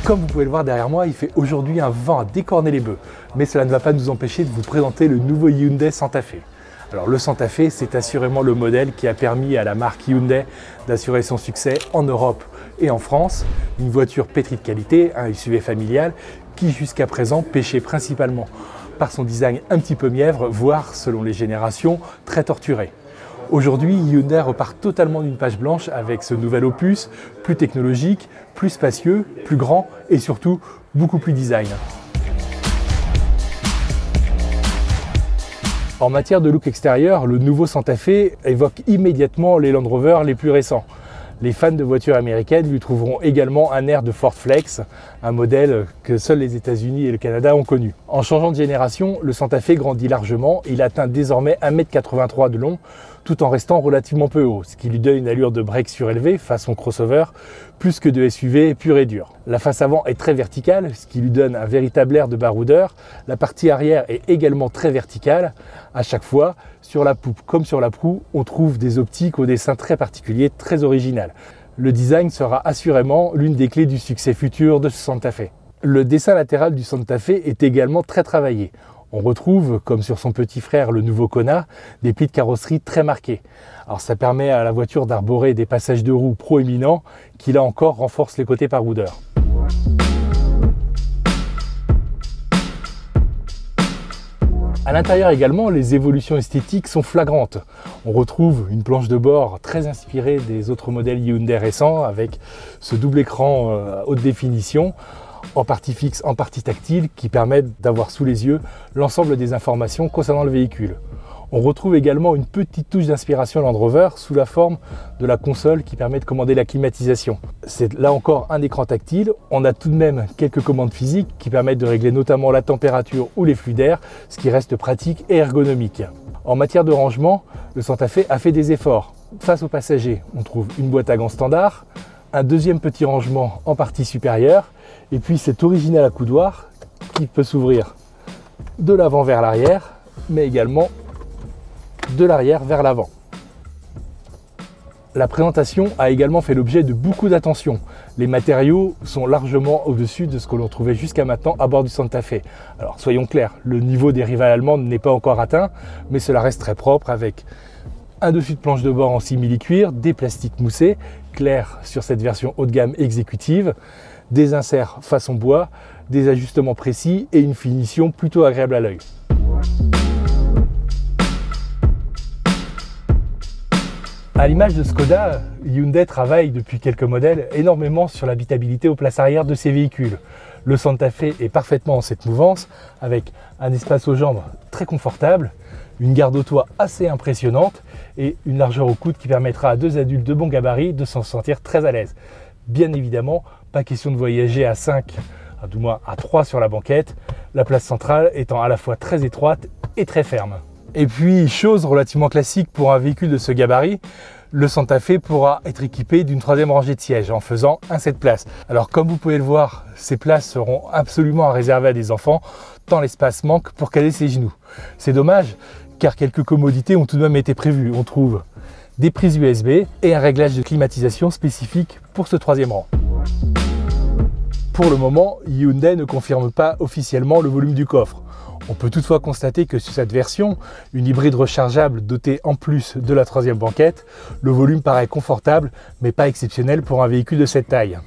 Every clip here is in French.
Comme vous pouvez le voir derrière moi, il fait aujourd'hui un vent à décorner les bœufs. Mais cela ne va pas nous empêcher de vous présenter le nouveau Hyundai Santa Fe. Alors le Santa Fe, c'est assurément le modèle qui a permis à la marque Hyundai d'assurer son succès en Europe et en France. Une voiture pétrie de qualité, un SUV familial qui jusqu'à présent pêchait principalement par son design un petit peu mièvre, voire selon les générations, très torturé. Aujourd'hui, Hyundai repart totalement d'une page blanche avec ce nouvel opus, plus technologique, plus spacieux, plus grand et surtout beaucoup plus design. En matière de look extérieur, le nouveau Santa Fe évoque immédiatement les Land Rover les plus récents. Les fans de voitures américaines lui trouveront également un air de Ford Flex, un modèle que seuls les États-Unis et le Canada ont connu. En changeant de génération, le Santa Fe grandit largement, il atteint désormais 1,83 m de long, tout en restant relativement peu haut, ce qui lui donne une allure de break surélevée façon crossover, plus que de SUV pur et dur. La face avant est très verticale, ce qui lui donne un véritable air de baroudeur. La partie arrière est également très verticale. À chaque fois, sur la poupe comme sur la proue, on trouve des optiques au dessin très particulier, très original. Le design sera assurément l'une des clés du succès futur de ce Santa Fe. Le dessin latéral du Santa Fe est également très travaillé. On retrouve, comme sur son petit frère le nouveau Kona, des plis de carrosserie très marqués. Alors ça permet à la voiture d'arborer des passages de roues proéminents qui là encore renforcent les côtés baroudeurs. À l'intérieur également, les évolutions esthétiques sont flagrantes. On retrouve une planche de bord très inspirée des autres modèles Hyundai récents avec ce double écran haute définition, en partie fixe, en partie tactile, qui permettent d'avoir sous les yeux l'ensemble des informations concernant le véhicule. On retrouve également une petite touche d'inspiration Land Rover sous la forme de la console qui permet de commander la climatisation. C'est là encore un écran tactile. On a tout de même quelques commandes physiques qui permettent de régler notamment la température ou les flux d'air, ce qui reste pratique et ergonomique. En matière de rangement, le Santa Fe a fait des efforts. Face aux passagers, on trouve une boîte à gants standard, un deuxième petit rangement en partie supérieure, et puis cet original accoudoir qui peut s'ouvrir de l'avant vers l'arrière, mais également de l'arrière vers l'avant. La présentation a également fait l'objet de beaucoup d'attention. Les matériaux sont largement au-dessus de ce que l'on trouvait jusqu'à maintenant à bord du Santa Fe. Alors soyons clairs, le niveau des rivales allemandes n'est pas encore atteint, mais cela reste très propre avec un dessus de planche de bord en simili-cuir, des plastiques moussés, clairs sur cette version haut de gamme exécutive, des inserts façon bois, des ajustements précis et une finition plutôt agréable à l'œil. À l'image de Skoda, Hyundai travaille depuis quelques modèles énormément sur l'habitabilité aux places arrière de ses véhicules. Le Santa Fe est parfaitement en cette mouvance avec un espace aux jambes très confortable, une garde au toit assez impressionnante et une largeur au coude qui permettra à deux adultes de bon gabarit de s'en sentir très à l'aise. Bien évidemment, pas question de voyager à 5, du moins à 3 sur la banquette, la place centrale étant à la fois très étroite et très ferme. Et puis, chose relativement classique pour un véhicule de ce gabarit, le Santa Fe pourra être équipé d'une troisième rangée de sièges en faisant un 7 places. Alors comme vous pouvez le voir, ces places seront absolument à réserver à des enfants, tant l'espace manque pour caler ses genoux. C'est dommage car quelques commodités ont tout de même été prévues. On trouve des prises USB et un réglage de climatisation spécifique pour ce troisième rang. Pour le moment, Hyundai ne confirme pas officiellement le volume du coffre. On peut toutefois constater que sur cette version, une hybride rechargeable dotée en plus de la troisième banquette, le volume paraît confortable mais pas exceptionnel pour un véhicule de cette taille.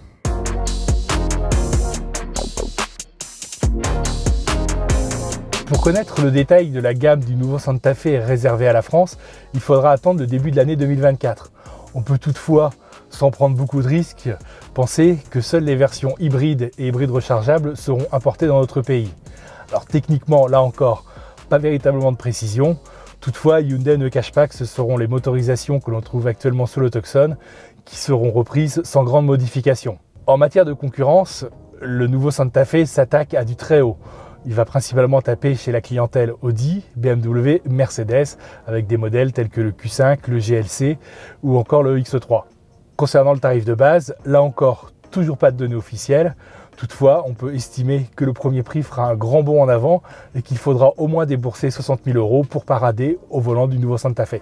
Pour connaître le détail de la gamme du nouveau Santa Fe réservé à la France, il faudra attendre le début de l'année 2024. On peut toutefois, sans prendre beaucoup de risques, penser que seules les versions hybrides et hybrides rechargeables seront importées dans notre pays. Alors techniquement, là encore, pas véritablement de précision. Toutefois, Hyundai ne cache pas que ce seront les motorisations que l'on trouve actuellement sur le Tucson qui seront reprises sans grande modification. En matière de concurrence, le nouveau Santa Fe s'attaque à du très haut. Il va principalement taper chez la clientèle Audi, BMW, Mercedes, avec des modèles tels que le Q5, le GLC ou encore le X3. Concernant le tarif de base, là encore, toujours pas de données officielles. Toutefois, on peut estimer que le premier prix fera un grand bond en avant et qu'il faudra au moins débourser 60 000 € pour parader au volant du nouveau Santa Fe.